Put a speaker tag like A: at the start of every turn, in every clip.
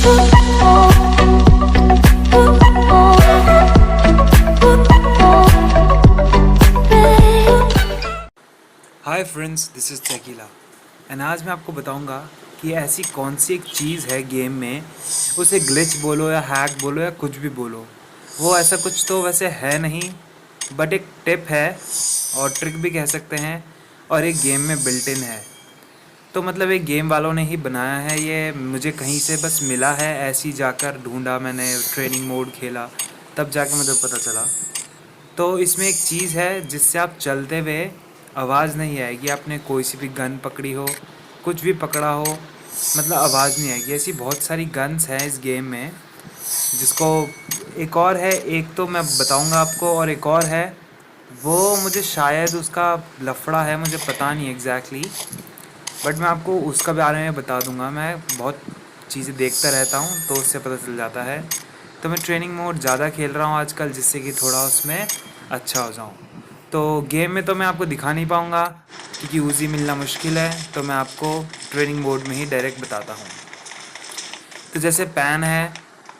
A: Hi friends, this is Chakila and आज मैं आपको बताऊंगा कि ऐसी कौन सी एक चीज़ है गेम में, उसे ग्लिच बोलो या हैक बोलो या कुछ भी बोलो, वो ऐसा कुछ तो वैसे है नहीं, बट एक टिप है और ट्रिक भी कह सकते हैं, और एक गेम में बिल्ट इन है। तो मतलब एक गेम वालों ने ही बनाया है, ये मुझे कहीं से बस मिला है, ऐसी जाकर ढूंढा मैंने, ट्रेनिंग मोड खेला, तब जाके मुझे पता चला। तो इसमें एक चीज़ है जिससे आप चलते हुए आवाज़ नहीं आएगी। आपने कोई सी भी गन पकड़ी हो, कुछ भी पकड़ा हो, मतलब आवाज़ नहीं आएगी। ऐसी बहुत सारी गन्स हैं इस गेम में, जिसको एक और है, एक तो मैं बताऊंगा आपको, और एक और है वो मुझे शायद उसका लफड़ा है, मुझे पता नहीं एग्जैक्टली, बट मैं आपको उसका बारे में बता दूंगा। मैं बहुत चीज़ें देखता रहता हूँ तो उससे पता चल जाता है। तो मैं ट्रेनिंग मोड ज़्यादा खेल रहा हूँ आजकल, जिससे कि थोड़ा उसमें अच्छा हो जाऊँ। तो गेम में तो मैं आपको दिखा नहीं पाऊँगा क्योंकि यूज़ी मिलना मुश्किल है, तो मैं आपको ट्रेनिंग मोड में ही डायरेक्ट बताता हूँ। तो जैसे पैन है,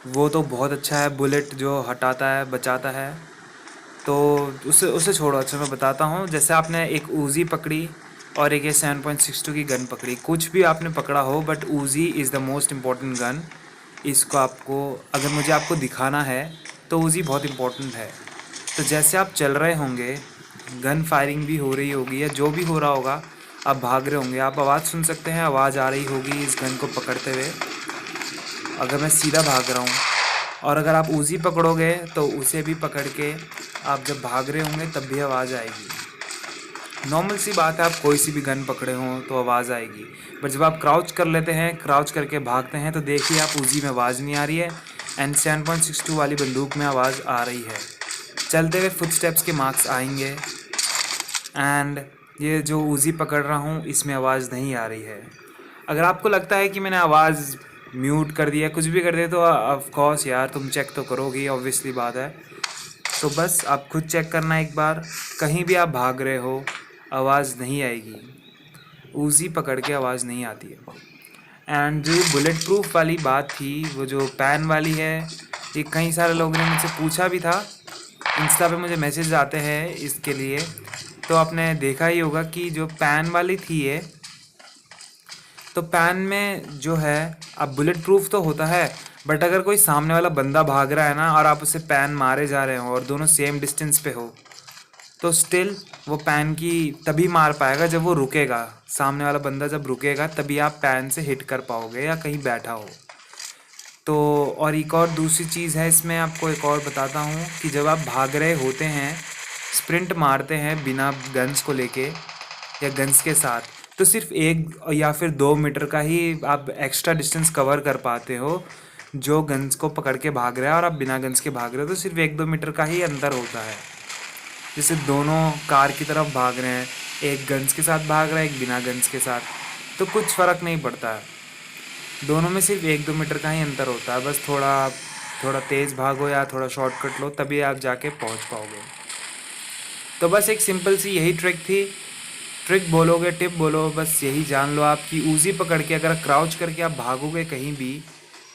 A: वो तो बहुत अच्छा है, बुलेट जो हटाता है, बचाता है। तो उसे उसे छोड़ो, अच्छा मैं बताता हूँ। जैसे आपने एक ऊज़ी पकड़ी और एक ये 7.62 की गन पकड़ी, कुछ भी आपने पकड़ा हो, but Uzi is the most important gun. इसको आपको, अगर मुझे आपको दिखाना है तो ऊज़ी बहुत इम्पोर्टेंट है। तो जैसे आप चल रहे होंगे, गन फायरिंग भी हो रही होगी या जो भी हो रहा होगा, आप भाग रहे होंगे, आप आवाज़ सुन सकते हैं, आवाज़ आ रही होगी इस गन को पकड़ते हुए। अगर मैं सीधा भाग रहा हूँ, और अगर आप ऊज़ी पकड़ोगे तो उसे भी पकड़ के आप जब भाग रहे होंगे तब भी आवाज़ आएगी। नॉर्मल सी बात है, आप कोई सी भी गन पकड़े हों तो आवाज़ आएगी। बट जब आप क्राउच कर लेते हैं, क्राउच करके भागते हैं, तो देखिए आप ऊज़ी में आवाज़ नहीं आ रही है, एंड 7.62 वाली बंदूक में आवाज़ आ रही है। चलते हुए फुटस्टेप्स के मार्क्स आएंगे, एंड ये जो ऊज़ी पकड़ रहा हूँ इसमें आवाज़ नहीं आ रही है। अगर आपको लगता है कि मैंने आवाज़ म्यूट कर दिया, कुछ भी कर दिया, तो ऑफ कोर्स यार तुम चेक तो करोगे, ऑब्वियसली बात है। तो बस आप खुद चेक करना एक बार, कहीं भी आप भाग रहे हो आवाज़ नहीं आएगी, ऊज़ी पकड़ के आवाज़ नहीं आती है। एंड जो बुलेट प्रूफ वाली बात थी, वो जो पैन वाली है, ये कई सारे लोगों ने मुझसे पूछा भी था, इंस्टा पे मुझे मैसेज आते हैं इसके लिए। तो आपने देखा ही होगा कि जो पैन वाली थी ये, तो पैन में जो है, अब बुलेट प्रूफ तो होता है, बट अगर कोई सामने वाला बंदा भाग रहा है ना, और आप उसे पैन मारे जा रहे हो और दोनों सेम डिस्टेंस पे हो, तो स्टिल वो पैन की तभी मार पाएगा जब वो रुकेगा। सामने वाला बंदा जब रुकेगा तभी आप पैन से हिट कर पाओगे, या कहीं बैठा हो तो। और एक और दूसरी चीज़ है इसमें, आपको एक और बताता हूँ कि जब आप भाग रहे होते हैं, स्प्रिंट मारते हैं बिना गन्स को लेके या गन्स के साथ, तो सिर्फ 1 या फिर 2 मीटर का ही आप एक्स्ट्रा डिस्टेंस कवर कर पाते हो। जो गन्स को पकड़ के भाग रहा है और आप बिना गन्स के भाग रहे हो, तो सिर्फ 1-2 मीटर का ही अंतर होता है। जैसे दोनों कार की तरफ भाग रहे हैं, एक गन्स के साथ भाग रहा है, एक बिना गन्स के साथ, तो कुछ फ़र्क नहीं पड़ता है, दोनों में सिर्फ 1-2 मीटर का ही अंतर होता है। बस थोड़ा तेज़ भागो या थोड़ा शॉर्टकट लो, तभी आप जाके पहुंच पाओगे। तो बस एक सिंपल सी यही ट्रिक थी, ट्रिक बोलोगे, टिप बोलो, बस यही जान लो आप कि ऊज़ी पकड़ के अगर क्राउच करके आप भागोगे कहीं भी,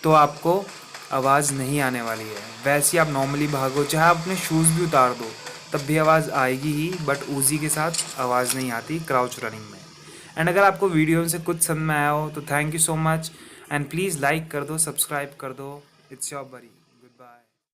A: तो आपको आवाज़ नहीं आने वाली है। वैसे ही आप नॉर्मली भागो, चाहे आप अपने शूज़ भी उतार दो, तब भी आवाज़ आएगी ही, बट ऊज़ी के साथ आवाज़ नहीं आती क्राउच रनिंग में। एंड अगर आपको वीडियो से कुछ समझ में आया हो तो thank you so much, and please like कर दो, सब्सक्राइब कर दो। इट्स योर बरी, गुड बाय।